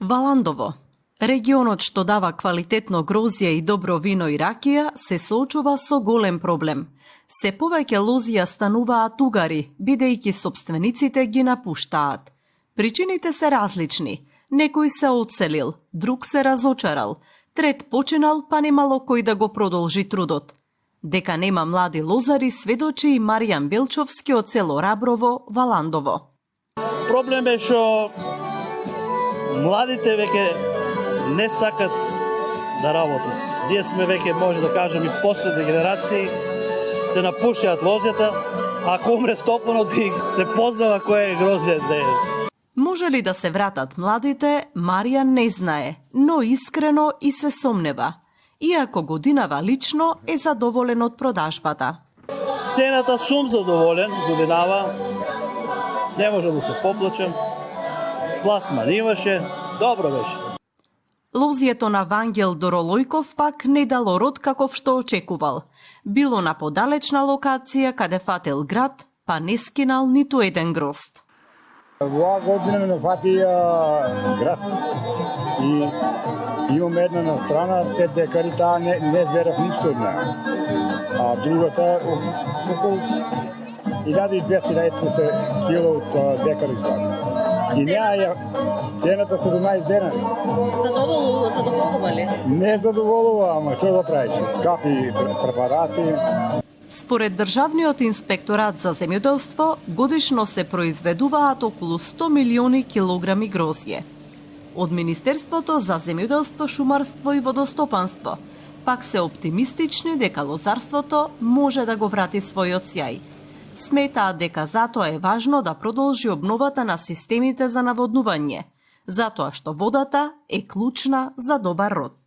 Валандово. Регионот што дава квалитетно грозје и добро вино и ракија се соочува со голем проблем. Се повеќе лозија стануваат тугари, бидејќи собствениците ги напуштаат. Причините се различни. Некој се одселил, друг се разочарал, трет починал па немало кој да го продолжи трудот. Дека нема млади лозари сведочи и Маријан Белчовски од село Раброво, Валандово. Проблем е што младите веќе не сакат да работат. Ние сме веќе, може да кажем, и последни генерации, се напуштаат лозјата, ако умре стопанот и се познава кој е грозје да е. Може ли да се вратат младите, Маријан не знае, но искрено и се сомнева. Иако годинава лично е задоволен од продажбата. Цената сум задоволен, годинава, не може да се поплачам, пласман имаше, добро беше. Лозјето на Вангел Доролојков пак не дало род каков што очекувал. Било на подалечна локација каде фател град, па не скинал ниту еден грозд. Оваа година ме фати град и имам една на страна, те декари таа не зберав ништо од неа. А другата околу 1200-1300 кило од декари свади. И неа ја цената 17 денари. Задоволува ли? Не задоволува, ама што да правиш? Скапи препарати. Според Државниот инспекторат за земјоделство, годишно се произведуваат околу 100 милиони килограми грозје. Од Министерството за земјоделство, шумарство и водостопанство пак се оптимистични дека лозарството може да го врати својот сјај. Сметаат дека затоа е важно да продолжи обновата на системите за наводнување, затоа што водата е клучна за добар род.